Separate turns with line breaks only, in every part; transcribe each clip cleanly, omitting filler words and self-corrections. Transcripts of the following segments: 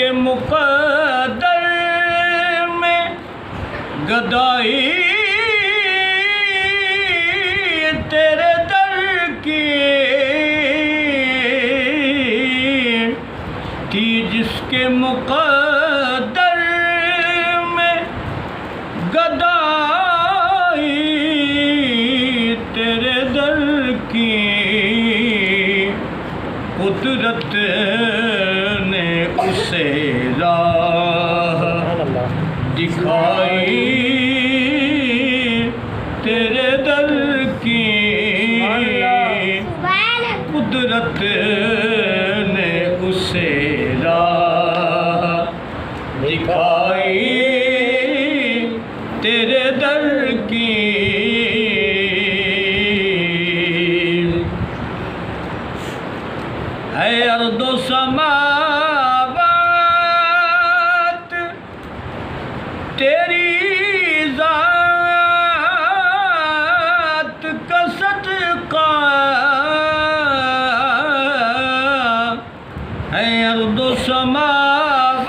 जिसके मुक़द्दर में गदाई तेरे दर की थी, जिसके मुक़द्दर में गदाई तेरे दर की, कुदरत ने उसे राह दिखाई तेरे दर की, कुदरत ने उसे राह दिखाई तेरे दर की। है अर्दो समावात तेरी ज़ात का सदका, है अर्दो समावात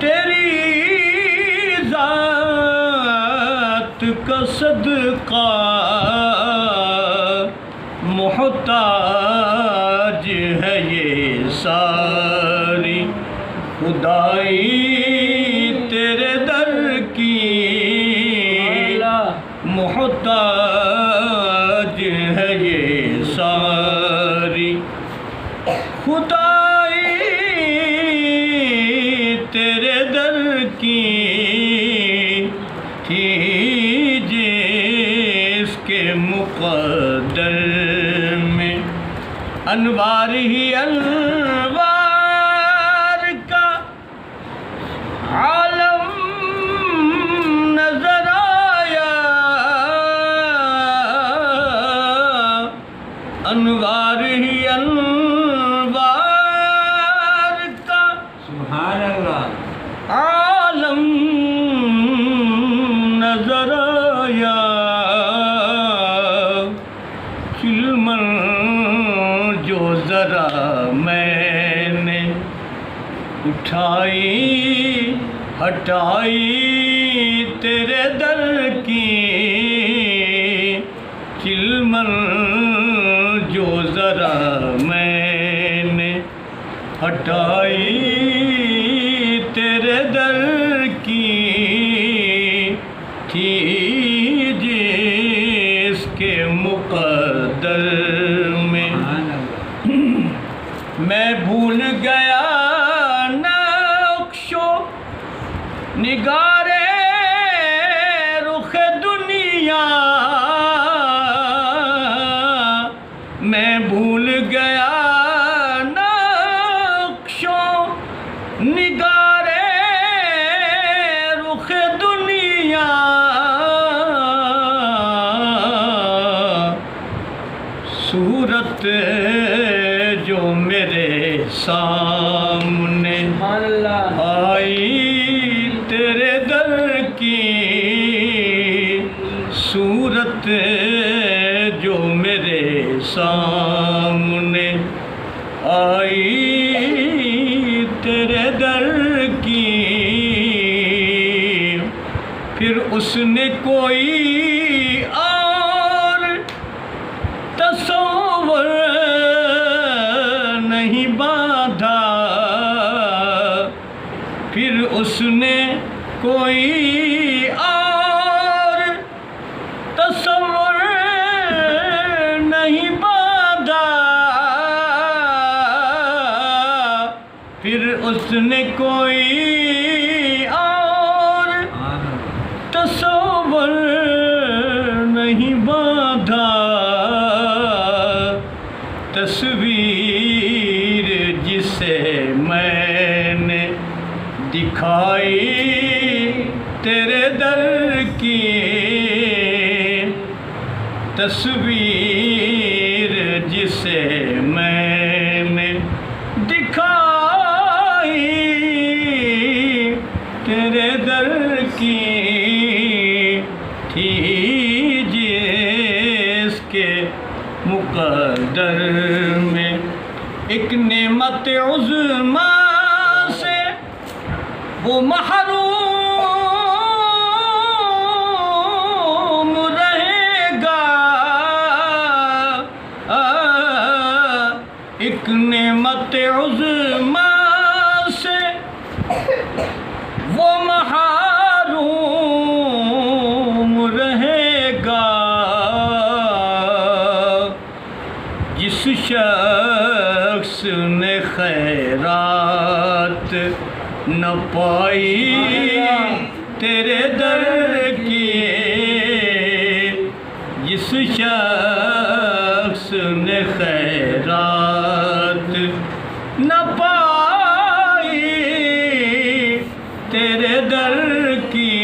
तेरी ज़ात का सदका, मोहताज है ये सारी खुदाई तेरे दर की, मोहताज है ये सारी खुदाई तेरे दर की थी, जिसके मुक़द्दर में अनवार ही अनवार का आलम नजर आया, अनवार ही अनवार का
सुभान अल्लाह
आलम नजर आया, चिलमन जो ज़रा मैंने उठाई हटाई तेरे दर की, चिलमन जो ज़रा मैंने हटाई तेरे दर की थी, जिसके मुक़द्दर में मैं भूल गया नक्शो निगारे रुख दुनिया, मैं भूल गया नक्शो निगारे रुख दुनिया, सूरत जो मेरे सामने आई तेरे दर की, सूरत जो मेरे सामने आई तेरे दर की, फिर उसने कोई और तस्वर नहीं बांधा, फिर उसने कोई और तस्वर नहीं बांधा, फिर उसने कोई और तस्वर नहीं बांधा, तस्वीर जिसे मैंने दिखाई तेरे दर की, तस्वीर जिसे मैंने दिखाई तेरे दर की थी, जिसके मुक़द्दर में एक नेमत उज़्मा से वो महरूम रहेगा। एक नेमत उज़्मा से वो महरूम रहेगा। जिस शख्स ने खैरात न पाई तेरे दर की, जिस शख्स ने खैरात न पाई तेरे दर की,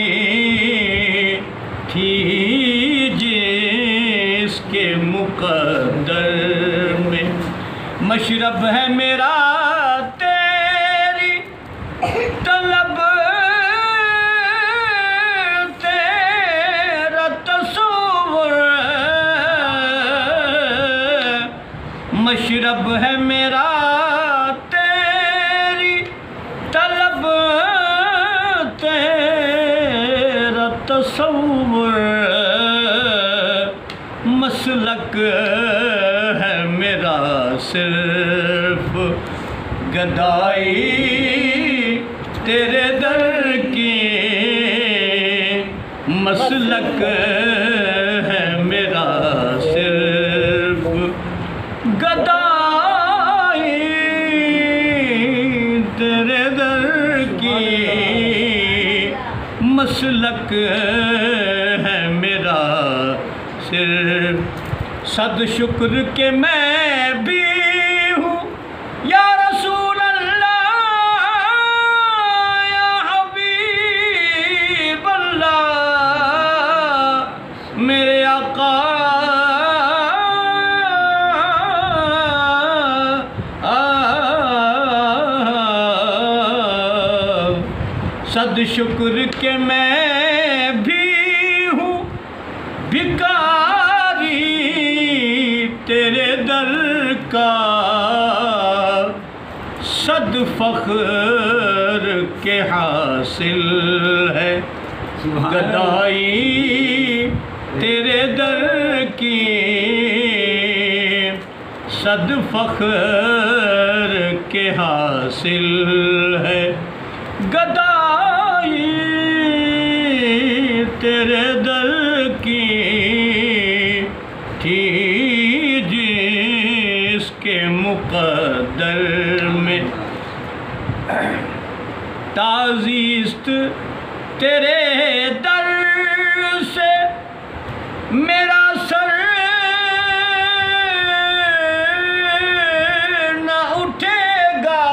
थी जिसके मुक़द्दर में मशरब है मेरा तेरी तलब, तेरा तसव्वुर, मशरब है मेरा तेरी तलब, तेरा तसव्वुर, मसलक है मेरा सिर्फ गदाई तेरे दर की, मसलक है मेरा सिर्फ गदाई तेरे दर की, मसलक है मेरा सिर्फ। सद शुक्र के मैं भी हूँ या रसूल अल्लाह, या हबीब अल्लाह, मेरे आका सद शुक्र के मैं भी हूँ भिखारी तेरे दर का, सद फ़ख्र के हासिल है गदाई तेरे दर की, सद फ़ख्र के हासिल है गदाई तेरे दर की, थी जिसके मुक़द्दर में ताज़ीस्त तेरे दर से मेरा सर न उठेगा।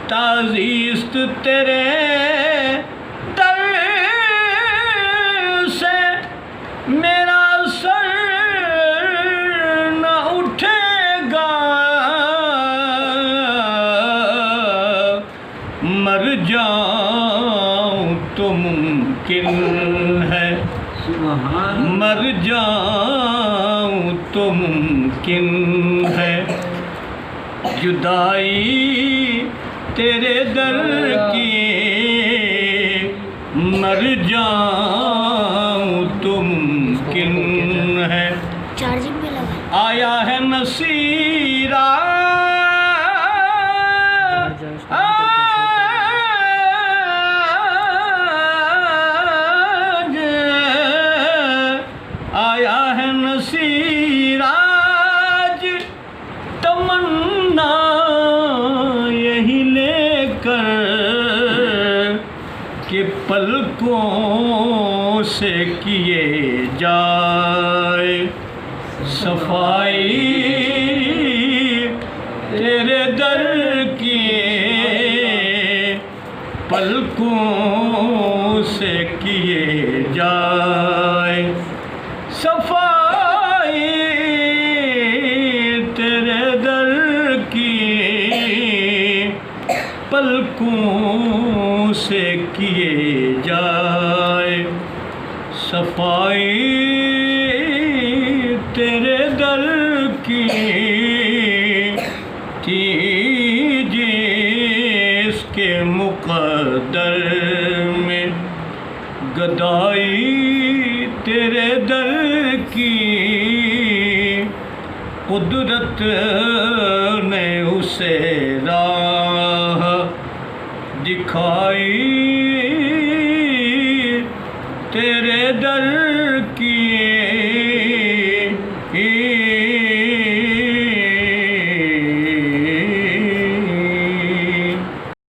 ताज़ीस्त तेरे दर से मेरा सर न उठेगा। मर जाऊं तो मुमकिन है, मर जाऊं तो मुमकिन है, जुदाई तेरे दर की, मर जाऊं तो मुमकिन है।
चार्जिंग पे लगा
आया है नसीरा आज, आया है नसीराज, तमन्ना यही लेकर कि पलकों से किए जाए सफाई तेरे दर की, पलकों से किए जाए सफाई तेरे दर की, पलकों से किए जाए सफाई तेरे दर थी जिसके मुक़द्दर में गदाई तेरे दर की कुदरत ने उसे राह दिखाई